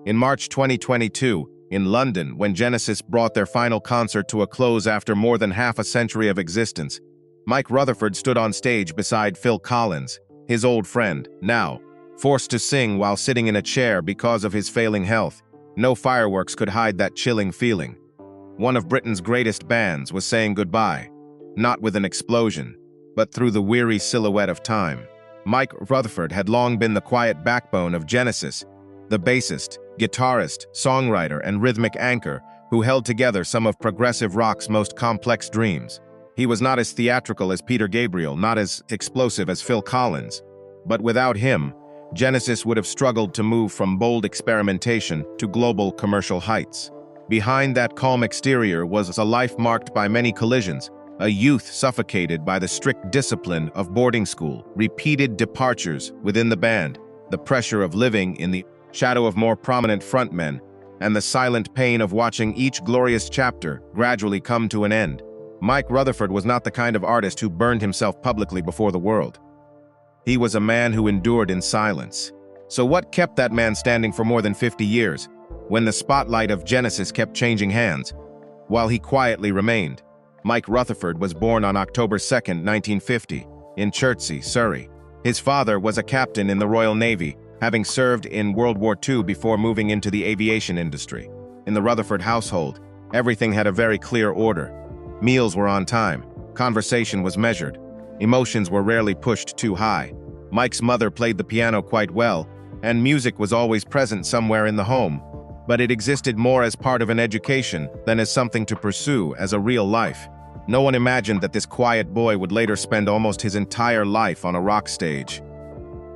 In March 2022, in London, when Genesis brought their final concert to a close after more than half a century of existence, Mike Rutherford stood on stage beside Phil Collins, his old friend, now forced to sing while sitting in a chair because of his failing health. No fireworks could hide that chilling feeling. One of Britain's greatest bands was saying goodbye, not with an explosion, but through the weary silhouette of time. Mike Rutherford had long been the quiet backbone of Genesis, the bassist, guitarist, songwriter, and rhythmic anchor who held together some of progressive rock's most complex dreams. He was not as theatrical as Peter Gabriel, not as explosive as Phil Collins, but without him, Genesis would have struggled to move from bold experimentation to global commercial heights. Behind that calm exterior was a life marked by many collisions, a youth suffocated by the strict discipline of boarding school, repeated departures within the band, the pressure of living in the shadow of more prominent frontmen, and the silent pain of watching each glorious chapter gradually come to an end. Mike Rutherford was not the kind of artist who burned himself publicly before the world. He was a man who endured in silence. So what kept that man standing for more than 50 years, when the spotlight of Genesis kept changing hands, while he quietly remained? Mike Rutherford was born on October 2, 1950, in Chertsey, Surrey. His father was a captain in the Royal Navy, having served in World War II before moving into the aviation industry. In the Rutherford household, everything had a very clear order. Meals were on time, conversation was measured, emotions were rarely pushed too high. Mike's mother played the piano quite well, and music was always present somewhere in the home, but it existed more as part of an education than as something to pursue as a real life. No one imagined that this quiet boy would later spend almost his entire life on a rock stage.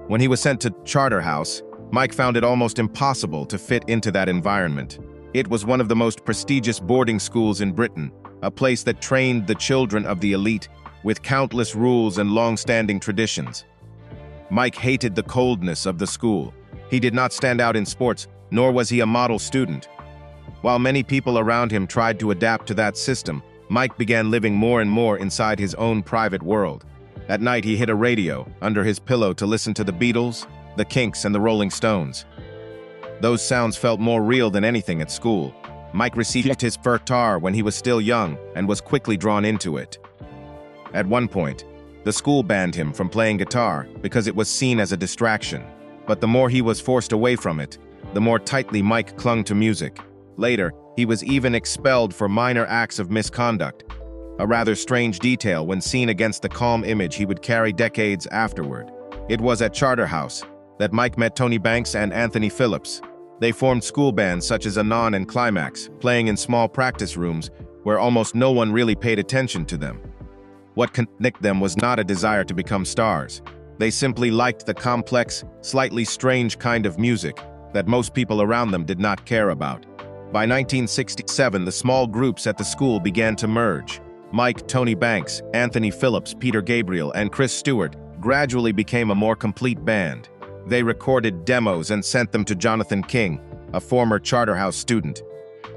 When he was sent to Charterhouse, Mike found it almost impossible to fit into that environment. It was one of the most prestigious boarding schools in Britain, a place that trained the children of the elite, with countless rules and long-standing traditions. Mike hated the coldness of the school. He did not stand out in sports, nor was he a model student. While many people around him tried to adapt to that system, Mike began living more and more inside his own private world. At night, he hid a radio under his pillow to listen to the Beatles, the Kinks, and the Rolling Stones. Those sounds felt more real than anything at school. Mike received his first guitar when he was still young and was quickly drawn into it. At one point, the school banned him from playing guitar because it was seen as a distraction. But the more he was forced away from it, the more tightly Mike clung to music. Later, he was even expelled for minor acts of misconduct, a rather strange detail when seen against the calm image he would carry decades afterward. It was at Charterhouse that Mike met Tony Banks and Anthony Phillips. They formed school bands such as Anon and Climax, playing in small practice rooms where almost no one really paid attention to them. What connected them was not a desire to become stars. They simply liked the complex, slightly strange kind of music that most people around them did not care about. By 1967, the small groups at the school began to merge. Mike, Tony Banks, Anthony Phillips, Peter Gabriel, and Chris Stewart gradually became a more complete band. They recorded demos and sent them to Jonathan King, a former Charterhouse student,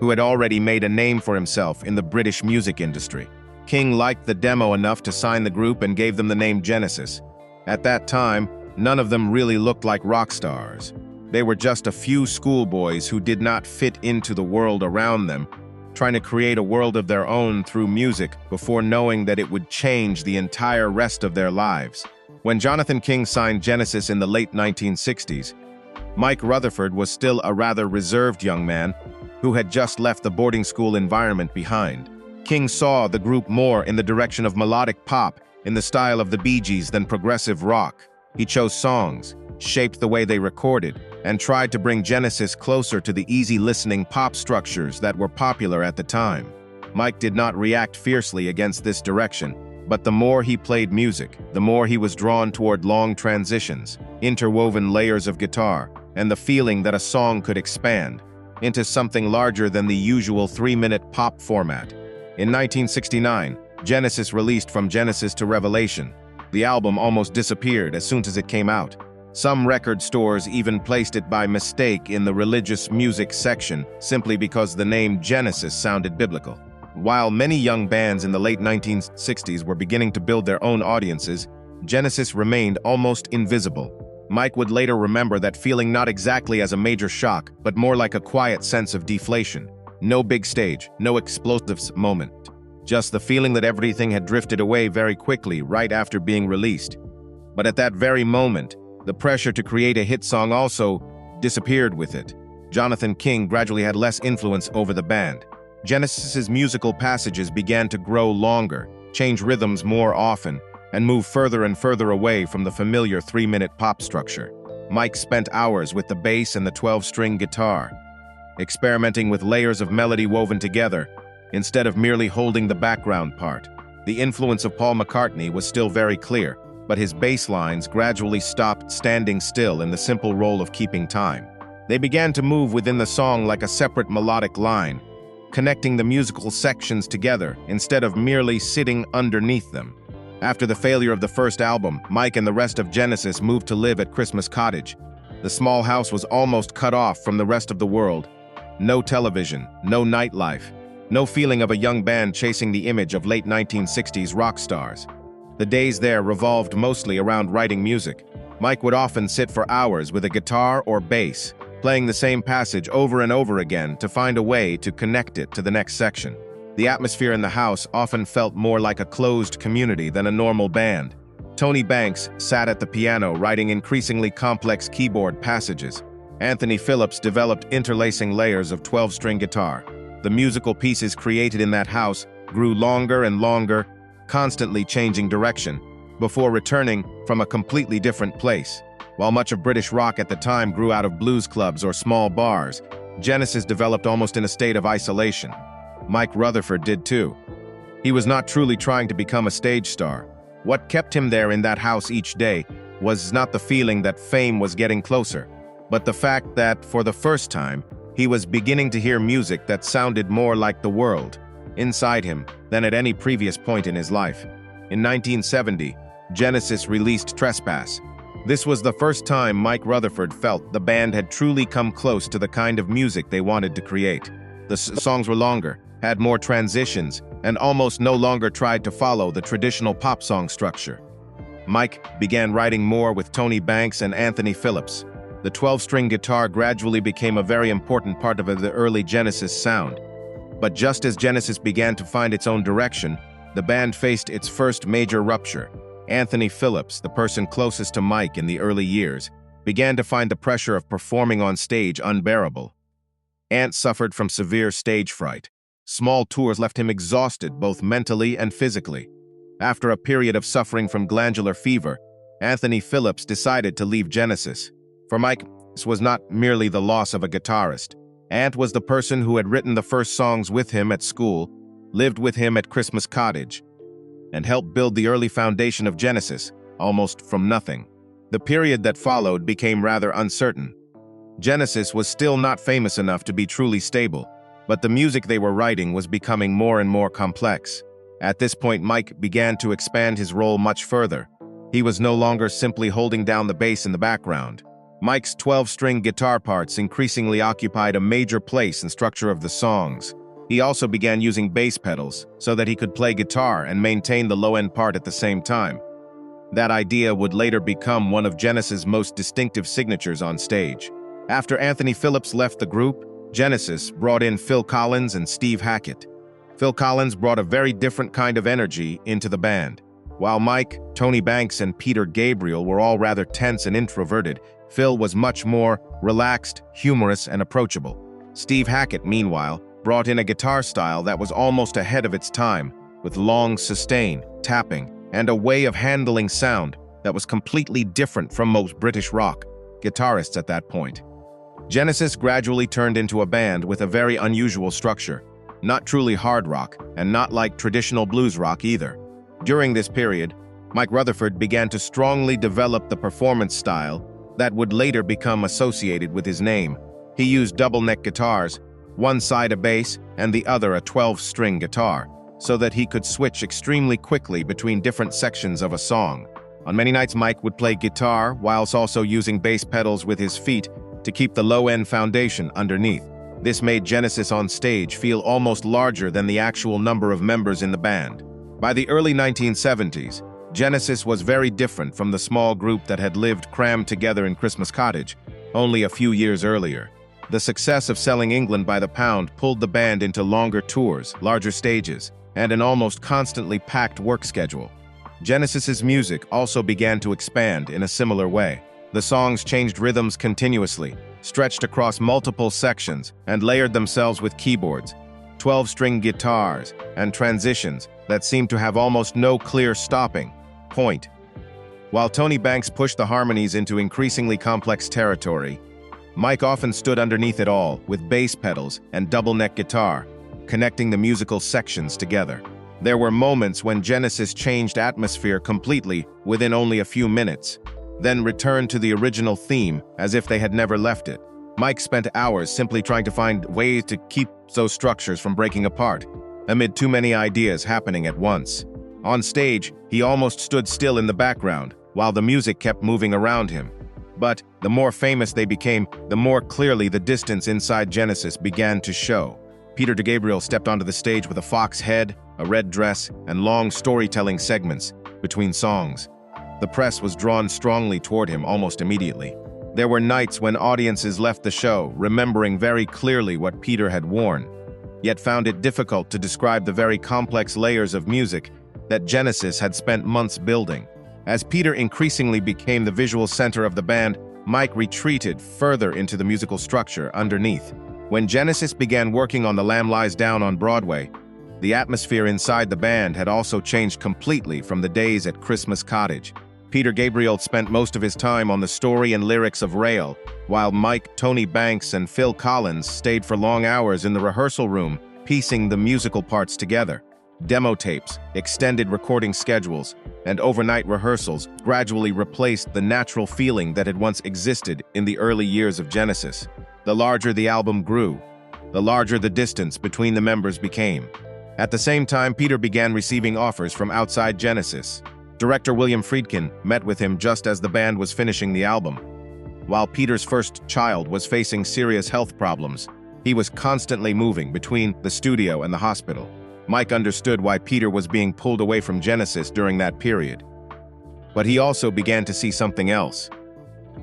who had already made a name for himself in the British music industry. King liked the demo enough to sign the group and gave them the name Genesis. At that time, none of them really looked like rock stars. They were just a few schoolboys who did not fit into the world around them, trying to create a world of their own through music before knowing that it would change the entire rest of their lives. When Jonathan King signed Genesis in the late 1960s, Mike Rutherford was still a rather reserved young man who had just left the boarding school environment behind. King saw the group more in the direction of melodic pop in the style of the Bee Gees than progressive rock. He chose songs, shaped the way they recorded, and tried to bring Genesis closer to the easy-listening pop structures that were popular at the time. Mike did not react fiercely against this direction, but the more he played music, the more he was drawn toward long transitions, interwoven layers of guitar, and the feeling that a song could expand into something larger than the usual 3-minute pop format. In 1969, Genesis released From Genesis to Revelation. The album almost disappeared as soon as it came out. Some record stores even placed it by mistake in the religious music section simply because the name Genesis sounded biblical. While many young bands in the late 1960s were beginning to build their own audiences, Genesis remained almost invisible. Mike would later remember that feeling not exactly as a major shock, but more like a quiet sense of deflation. No big stage, no explosive moment. Just the feeling that everything had drifted away very quickly right after being released. But at that very moment, the pressure to create a hit song also disappeared with it. Jonathan King gradually had less influence over the band. Genesis's musical passages began to grow longer, change rhythms more often, and move further and further away from the familiar 3-minute pop structure. Mike spent hours with the bass and the 12-string guitar, experimenting with layers of melody woven together, instead of merely holding the background part. The influence of Paul McCartney was still very clear, but his bass lines gradually stopped standing still in the simple role of keeping time. They began to move within the song like a separate melodic line, connecting the musical sections together instead of merely sitting underneath them. After the failure of the first album, Mike and the rest of Genesis moved to live at Christmas Cottage. The small house was almost cut off from the rest of the world. No television, no nightlife, no feeling of a young band chasing the image of late 1960s rock stars. The days there revolved mostly around writing music. Mike would often sit for hours with a guitar or bass, playing the same passage over and over again to find a way to connect it to the next section. The atmosphere in the house often felt more like a closed community than a normal band. Tony Banks sat at the piano writing increasingly complex keyboard passages. Anthony Phillips developed interlacing layers of 12-string guitar. The musical pieces created in that house grew longer and longer, constantly changing direction, before returning from a completely different place. While much of British rock at the time grew out of blues clubs or small bars, Genesis developed almost in a state of isolation. Mike Rutherford did too. He was not truly trying to become a stage star. What kept him there in that house each day was not the feeling that fame was getting closer, but the fact that, for the first time, he was beginning to hear music that sounded more like the world inside him than at any previous point in his life. In 1970, Genesis released Trespass. This was the first time Mike Rutherford felt the band had truly come close to the kind of music they wanted to create. The songs were longer, had more transitions, and almost no longer tried to follow the traditional pop song structure. Mike began writing more with Tony Banks and Anthony Phillips. The 12-string guitar gradually became a very important part of the early Genesis sound. But just as Genesis began to find its own direction, the band faced its first major rupture. Anthony Phillips, the person closest to Mike in the early years, began to find the pressure of performing on stage unbearable. Ant suffered from severe stage fright. Small tours left him exhausted both mentally and physically. After a period of suffering from glandular fever, Anthony Phillips decided to leave Genesis. For Mike, this was not merely the loss of a guitarist. Ant was the person who had written the first songs with him at school, lived with him at Christmas Cottage, and helped build the early foundation of Genesis, almost from nothing. The period that followed became rather uncertain. Genesis was still not famous enough to be truly stable, but the music they were writing was becoming more and more complex. At this point, Mike began to expand his role much further. He was no longer simply holding down the bass in the background. Mike's 12-string guitar parts increasingly occupied a major place in structure of the songs. He also began using bass pedals so that he could play guitar and maintain the low-end part at the same time. That idea would later become one of Genesis' most distinctive signatures on stage. After Anthony Phillips left the group, Genesis brought in Phil Collins and Steve Hackett. Phil Collins brought a very different kind of energy into the band. While Mike, Tony Banks, and Peter Gabriel were all rather tense and introverted, Phil was much more relaxed, humorous, and approachable. Steve Hackett, meanwhile, brought in a guitar style that was almost ahead of its time, with long sustain, tapping, and a way of handling sound that was completely different from most British rock guitarists at that point. Genesis gradually turned into a band with a very unusual structure, not truly hard rock, and not like traditional blues rock either. During this period, Mike Rutherford began to strongly develop the performance style that would later become associated with his name. He used double-neck guitars, one side a bass and the other a 12-string guitar, so that he could switch extremely quickly between different sections of a song. On many nights, Mike would play guitar whilst also using bass pedals with his feet to keep the low-end foundation underneath. This made Genesis on stage feel almost larger than the actual number of members in the band. By the early 1970s, Genesis was very different from the small group that had lived crammed together in Christmas Cottage only a few years earlier. The success of Selling England by the Pound pulled the band into longer tours, larger stages, and an almost constantly packed work schedule. Genesis's music also began to expand in a similar way. The songs changed rhythms continuously, stretched across multiple sections, and layered themselves with keyboards, 12-string guitars, and transitions that seemed to have almost no clear stopping point. While Tony Banks pushed the harmonies into increasingly complex territory, Mike often stood underneath it all with bass pedals and double-neck guitar, connecting the musical sections together. There were moments when Genesis changed atmosphere completely within only a few minutes, then returned to the original theme as if they had never left it. Mike spent hours simply trying to find ways to keep those structures from breaking apart, amid too many ideas happening at once. On stage, he almost stood still in the background, while the music kept moving around him. But the more famous they became, the more clearly the distance inside Genesis began to show. Peter Gabriel stepped onto the stage with a fox head, a red dress, and long storytelling segments between songs. The press was drawn strongly toward him almost immediately. There were nights when audiences left the show remembering very clearly what Peter had worn, yet found it difficult to describe the very complex layers of music that Genesis had spent months building. As Peter increasingly became the visual center of the band, Mike retreated further into the musical structure underneath. When Genesis began working on The Lamb Lies Down on Broadway, the atmosphere inside the band had also changed completely from the days at Christmas Cottage. Peter Gabriel spent most of his time on the story and lyrics of Rail, while Mike, Tony Banks, and Phil Collins stayed for long hours in the rehearsal room, piecing the musical parts together. Demo tapes, extended recording schedules, and overnight rehearsals gradually replaced the natural feeling that had once existed in the early years of Genesis. The larger the album grew, the larger the distance between the members became. At the same time, Peter began receiving offers from outside Genesis. Director William Friedkin met with him just as the band was finishing the album. While Peter's first child was facing serious health problems, he was constantly moving between the studio and the hospital. Mike understood why Peter was being pulled away from Genesis during that period. But he also began to see something else.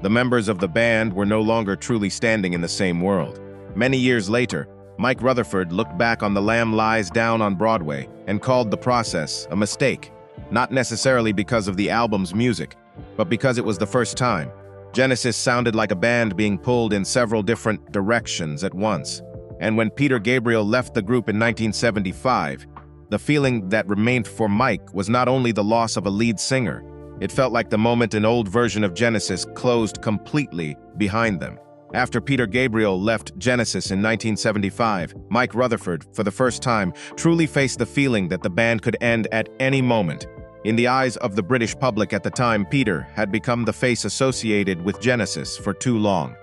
The members of the band were no longer truly standing in the same world. Many years later, Mike Rutherford looked back on The Lamb Lies Down on Broadway and called the process a mistake, not necessarily because of the album's music, but because it was the first time. Genesis sounded like a band being pulled in several different directions at once. And when Peter Gabriel left the group in 1975, the feeling that remained for Mike was not only the loss of a lead singer, it felt like the moment an old version of Genesis closed completely behind them. After Peter Gabriel left Genesis in 1975, Mike Rutherford, for the first time, truly faced the feeling that the band could end at any moment. In the eyes of the British public at the time, Peter had become the face associated with Genesis for too long.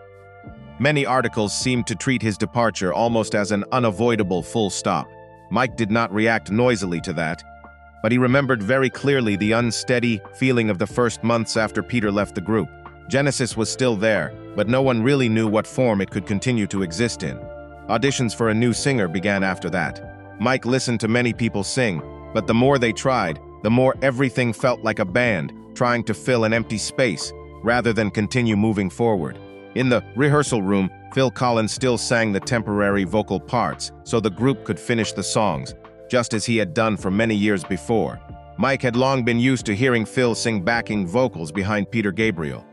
Many articles seemed to treat his departure almost as an unavoidable full stop. Mike did not react noisily to that, but he remembered very clearly the unsteady feeling of the first months after Peter left the group. Genesis was still there, but no one really knew what form it could continue to exist in. Auditions for a new singer began after that. Mike listened to many people sing, but the more they tried, the more everything felt like a band trying to fill an empty space rather than continue moving forward. In the rehearsal room, Phil Collins still sang the temporary vocal parts so the group could finish the songs, just as he had done for many years before. Mike had long been used to hearing Phil sing backing vocals behind Peter Gabriel.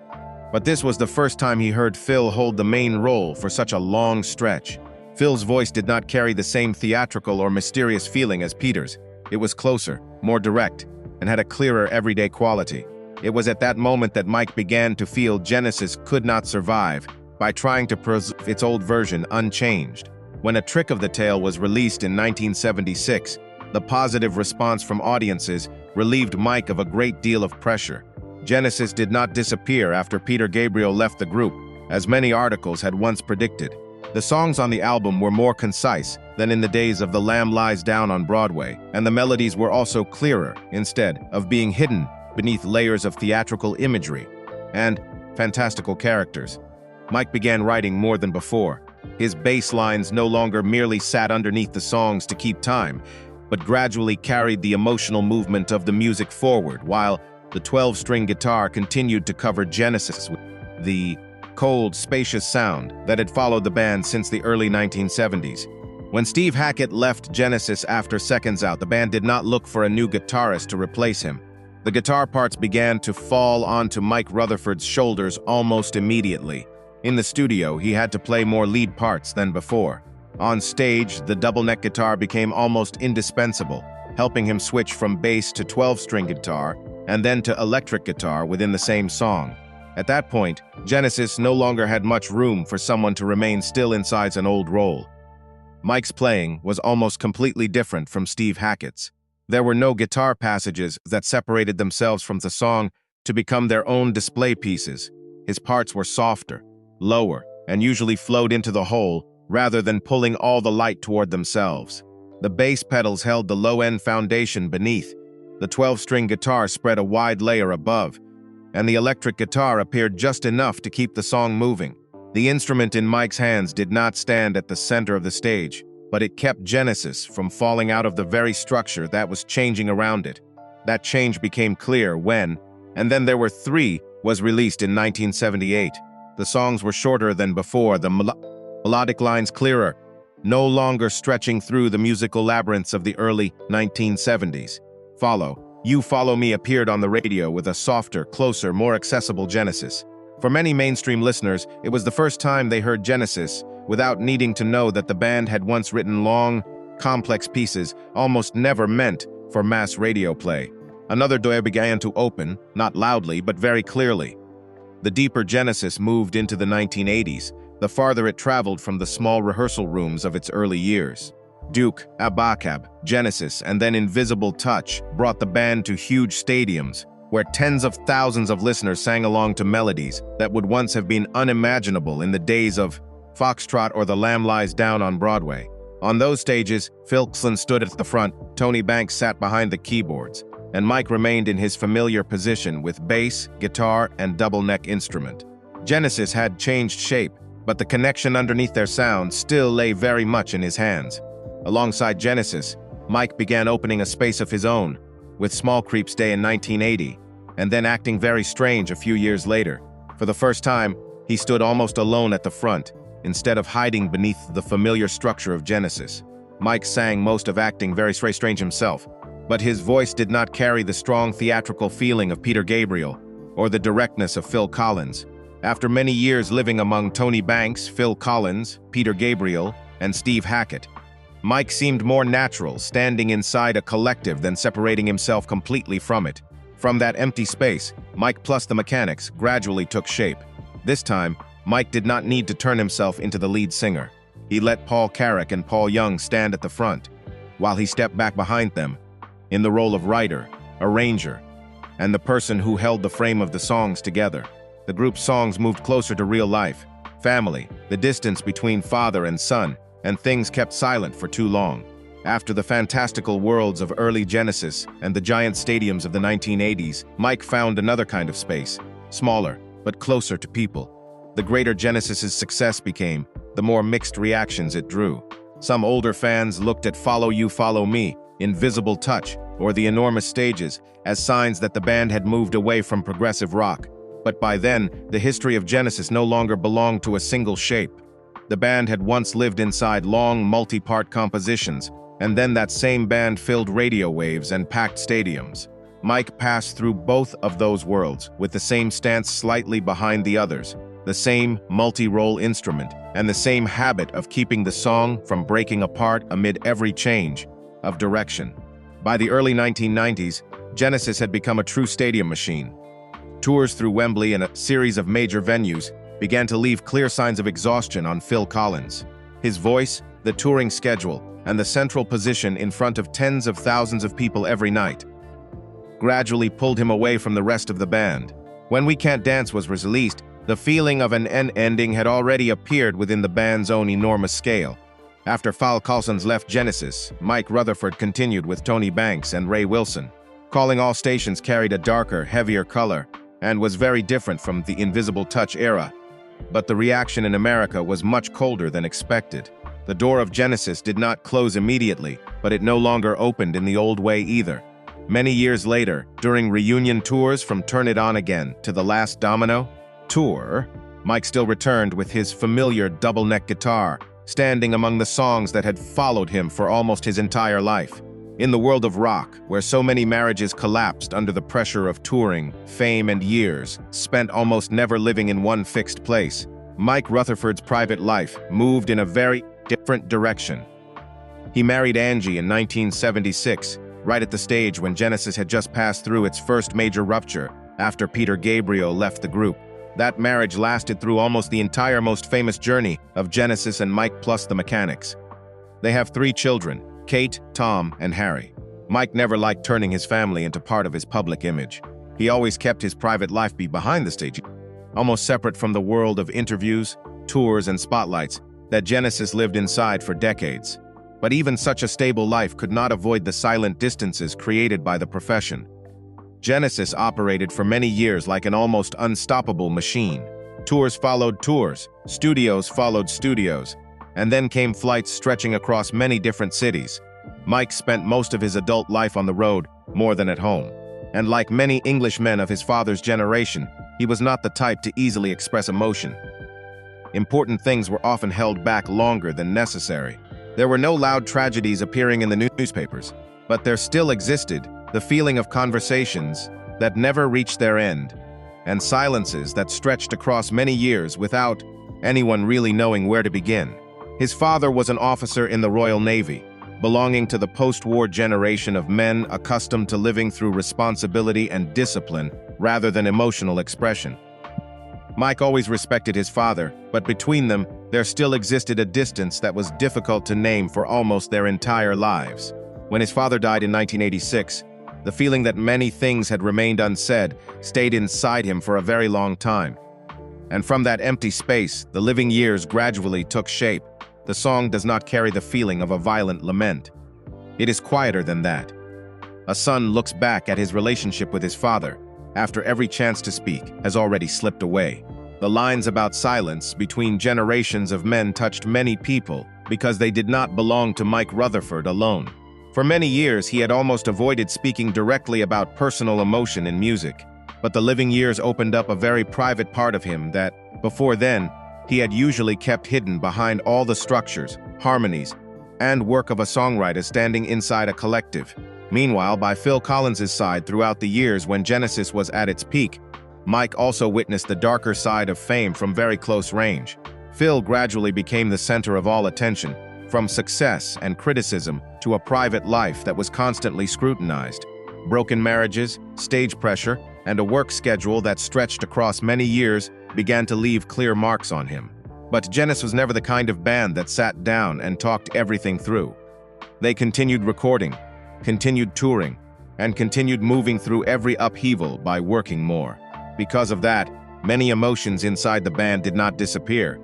But this was the first time he heard Phil hold the main role for such a long stretch. Phil's voice did not carry the same theatrical or mysterious feeling as Peter's. It was closer, more direct, and had a clearer everyday quality. It was at that moment that Mike began to feel Genesis could not survive by trying to preserve its old version unchanged. When A Trick of the Tail was released in 1976, the positive response from audiences relieved Mike of a great deal of pressure. Genesis did not disappear after Peter Gabriel left the group, as many articles had once predicted. The songs on the album were more concise than in the days of The Lamb Lies Down on Broadway, and the melodies were also clearer, instead of being hidden beneath layers of theatrical imagery and fantastical characters. Mike began writing more than before. His bass lines no longer merely sat underneath the songs to keep time, but gradually carried the emotional movement of the music forward, while the 12-string guitar continued to cover Genesis with the cold, spacious sound that had followed the band since the early 1970s. When Steve Hackett left Genesis after Seconds Out, the band did not look for a new guitarist to replace him. The guitar parts began to fall onto Mike Rutherford's shoulders almost immediately. In the studio, he had to play more lead parts than before. On stage, the double-neck guitar became almost indispensable, helping him switch from bass to 12-string guitar and then to electric guitar within the same song. At that point, Genesis no longer had much room for someone to remain still inside an old role. Mike's playing was almost completely different from Steve Hackett's. There were no guitar passages that separated themselves from the song to become their own display pieces. His parts were softer, lower, and usually flowed into the whole rather than pulling all the light toward themselves. The bass pedals held the low-end foundation beneath. The 12-string guitar spread a wide layer above, and the electric guitar appeared just enough to keep the song moving. The instrument in Mike's hands did not stand at the center of the stage, but it kept Genesis from falling out of the very structure that was changing around it. That change became clear when, And Then There Were Three was released in 1978. The songs were shorter than before, the melodic lines clearer, no longer stretching through the musical labyrinths of the early 1970s. You Follow Me appeared on the radio with a softer, closer, more accessible Genesis. For many mainstream listeners, it was the first time they heard Genesis without needing to know that the band had once written long, complex pieces almost never meant for mass radio play. Another door began to open, not loudly, but very clearly. The deeper Genesis moved into the 1980s, the farther it traveled from the small rehearsal rooms of its early years. Duke, Abacab, Genesis, and then Invisible Touch brought the band to huge stadiums, where tens of thousands of listeners sang along to melodies that would once have been unimaginable in the days of Foxtrot or The Lamb Lies Down on Broadway. On those stages, Phil Collins stood at the front, Tony Banks sat behind the keyboards, and Mike remained in his familiar position with bass, guitar, and double-neck instrument. Genesis had changed shape, but the connection underneath their sound still lay very much in his hands. Alongside Genesis, Mike began opening a space of his own, with Small Creeps Day in 1980, and then Acting Very Strange a few years later. For the first time, he stood almost alone at the front, instead of hiding beneath the familiar structure of Genesis. Mike sang most of Acting Very Strange himself, but his voice did not carry the strong theatrical feeling of Peter Gabriel or the directness of Phil Collins. After many years living among Tony Banks, Phil Collins, Peter Gabriel, and Steve Hackett, Mike seemed more natural, standing inside a collective than separating himself completely from it. From that empty space, Mike plus the mechanics gradually took shape. This time, Mike did not need to turn himself into the lead singer. He let Paul Carrack and Paul Young stand at the front, while he stepped back behind them, in the role of writer, arranger, and the person who held the frame of the songs together. The group's songs moved closer to real life, family, the distance between father and son, and things kept silent for too long. After the fantastical worlds of early Genesis and the giant stadiums of the 1980s, Mike found another kind of space, smaller, but closer to people. The greater Genesis's success became, the more mixed reactions it drew. Some older fans looked at Follow You Follow Me, Invisible Touch, or the enormous stages as signs that the band had moved away from progressive rock. But by then, the history of Genesis no longer belonged to a single shape. The band had once lived inside long, multi-part compositions, and then that same band filled radio waves and packed stadiums. Mike passed through both of those worlds, with the same stance slightly behind the others, the same multi-role instrument, and the same habit of keeping the song from breaking apart amid every change of direction. By the early 1990s, Genesis had become a true stadium machine. Tours through Wembley and a series of major venues began to leave clear signs of exhaustion on Phil Collins. His voice, the touring schedule, and the central position in front of tens of thousands of people every night gradually pulled him away from the rest of the band. When We Can't Dance was released, the feeling of an ending had already appeared within the band's own enormous scale. After Phil Collins left Genesis, Mike Rutherford continued with Tony Banks and Ray Wilson. Calling All Stations carried a darker, heavier color, and was very different from the Invisible Touch era. But the reaction in America was much colder than expected. The door of Genesis did not close immediately, but it no longer opened in the old way either. Many years later, during reunion tours from Turn It On Again to The Last Domino tour, Mike still returned with his familiar double-neck guitar, standing among the songs that had followed him for almost his entire life. In the world of rock, where so many marriages collapsed under the pressure of touring, fame, and years spent almost never living in one fixed place, Mike Rutherford's private life moved in a very different direction. He married Angie in 1976, right at the stage when Genesis had just passed through its first major rupture after Peter Gabriel left the group. That marriage lasted through almost the entire most famous journey of Genesis and Mike plus the Mechanics. They have 3 children, Kate, Tom, and Harry. Mike never liked turning his family into part of his public image. He always kept his private life behind the stage, almost separate from the world of interviews, tours, and spotlights that Genesis lived inside for decades. But even such a stable life could not avoid the silent distances created by the profession. Genesis operated for many years like an almost unstoppable machine. Tours followed tours, studios followed studios, and then came flights stretching across many different cities. Mike spent most of his adult life on the road, more than at home. And like many English men of his father's generation, he was not the type to easily express emotion. Important things were often held back longer than necessary. There were no loud tragedies appearing in the newspapers, but there still existed the feeling of conversations that never reached their end, and silences that stretched across many years without anyone really knowing where to begin. His father was an officer in the Royal Navy, belonging to the post-war generation of men accustomed to living through responsibility and discipline rather than emotional expression. Mike always respected his father, but between them, there still existed a distance that was difficult to name for almost their entire lives. When his father died in 1986, the feeling that many things had remained unsaid stayed inside him for a very long time. And from that empty space, the living years gradually took shape. The song does not carry the feeling of a violent lament. It is quieter than that. A son looks back at his relationship with his father, after every chance to speak has already slipped away. The lines about silence between generations of men touched many people because they did not belong to Mike Rutherford alone. For many years, he had almost avoided speaking directly about personal emotion in music, but the living years opened up a very private part of him that, before then, he had usually kept hidden behind all the structures, harmonies, and work of a songwriter standing inside a collective. Meanwhile, by Phil Collins's side throughout the years when Genesis was at its peak, Mike also witnessed the darker side of fame from very close range. Phil gradually became the center of all attention, from success and criticism to a private life that was constantly scrutinized. Broken marriages, stage pressure, and a work schedule that stretched across many years began to leave clear marks on him. But Genesis was never the kind of band that sat down and talked everything through. They continued recording, continued touring, and continued moving through every upheaval by working more. Because of that, many emotions inside the band did not disappear.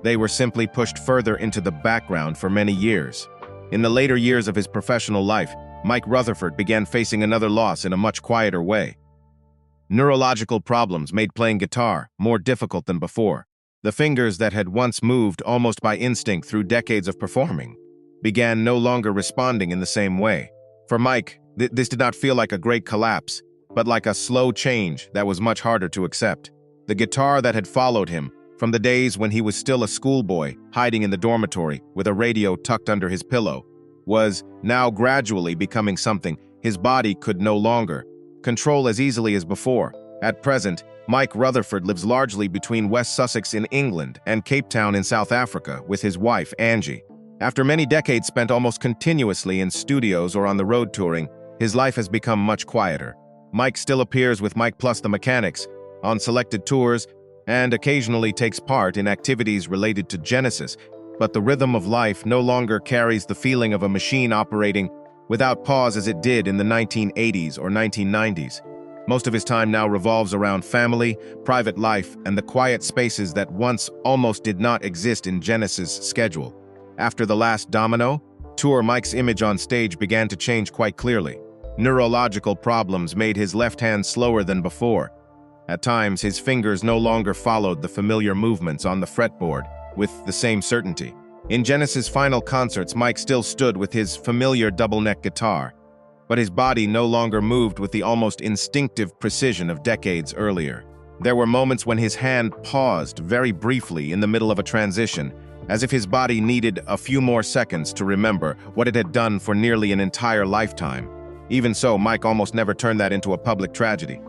They were simply pushed further into the background for many years. In the later years of his professional life, Mike Rutherford began facing another loss in a much quieter way. Neurological problems made playing guitar more difficult than before. The fingers that had once moved almost by instinct through decades of performing began no longer responding in the same way. For Mike, this did not feel like a great collapse, but like a slow change that was much harder to accept. The guitar that had followed him, from the days when he was still a schoolboy hiding in the dormitory with a radio tucked under his pillow, was now gradually becoming something his body could no longer control as easily as before. At present, Mike Rutherford lives largely between West Sussex in England and Cape Town in South Africa with his wife, Angie. After many decades spent almost continuously in studios or on the road touring, his life has become much quieter. Mike still appears with Mike plus the Mechanics on selected tours and occasionally takes part in activities related to Genesis, but the rhythm of life no longer carries the feeling of a machine operating without pause as it did in the 1980s or 1990s. Most of his time now revolves around family, private life, and the quiet spaces that once almost did not exist in Genesis' schedule. After The Last Domino tour, Mike's image on stage began to change quite clearly. Neurological problems made his left hand slower than before. At times, his fingers no longer followed the familiar movements on the fretboard with the same certainty. In Genesis' final concerts, Mike still stood with his familiar double-neck guitar, but his body no longer moved with the almost instinctive precision of decades earlier. There were moments when his hand paused very briefly in the middle of a transition, as if his body needed a few more seconds to remember what it had done for nearly an entire lifetime. Even so, Mike almost never turned that into a public tragedy.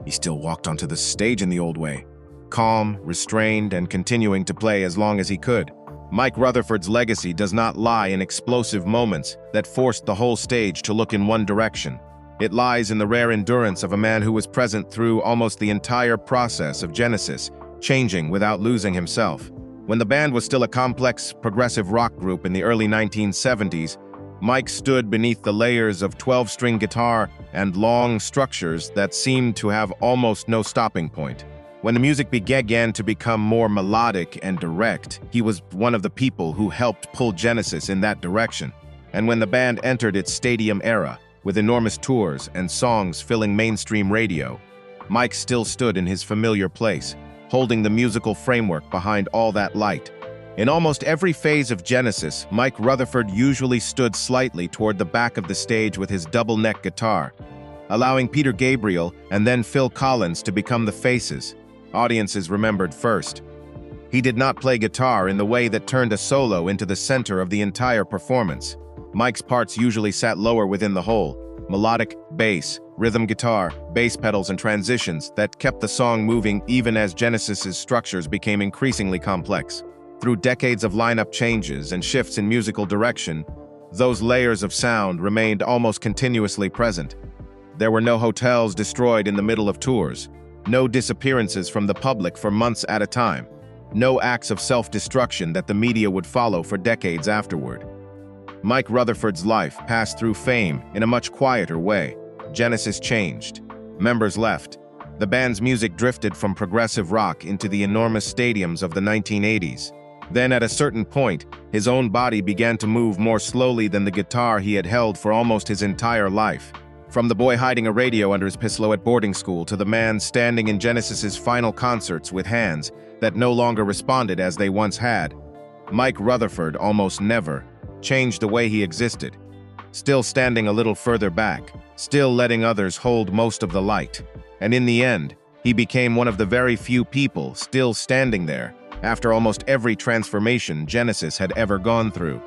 He still walked onto the stage in the old way, calm, restrained, and continuing to play as long as he could. Mike Rutherford's legacy does not lie in explosive moments that forced the whole stage to look in one direction. It lies in the rare endurance of a man who was present through almost the entire process of Genesis, changing without losing himself. When the band was still a complex, progressive rock group in the early 1970s, Mike stood beneath the layers of 12-string guitar and long structures that seemed to have almost no stopping point. When the music began to become more melodic and direct, he was one of the people who helped pull Genesis in that direction. And when the band entered its stadium era, with enormous tours and songs filling mainstream radio, Mike still stood in his familiar place, holding the musical framework behind all that light. In almost every phase of Genesis, Mike Rutherford usually stood slightly toward the back of the stage with his double-neck guitar, allowing Peter Gabriel and then Phil Collins to become the faces audiences remembered first. He did not play guitar in the way that turned a solo into the center of the entire performance. Mike's parts usually sat lower within the whole: melodic, bass, rhythm guitar, bass pedals, and transitions that kept the song moving even as Genesis's structures became increasingly complex. Through decades of lineup changes and shifts in musical direction, those layers of sound remained almost continuously present. There were no hotels destroyed in the middle of tours, no disappearances from the public for months at a time, no acts of self-destruction that the media would follow for decades afterward. Mike Rutherford's life passed through fame in a much quieter way. Genesis changed. Members left. The band's music drifted from progressive rock into the enormous stadiums of the 1980s. Then, at a certain point, his own body began to move more slowly than the guitar he had held for almost his entire life. From the boy hiding a radio under his pillow at boarding school to the man standing in Genesis's final concerts with hands that no longer responded as they once had, Mike Rutherford almost never changed the way he existed, still standing a little further back, still letting others hold most of the light. And in the end, he became one of the very few people still standing there after almost every transformation Genesis had ever gone through.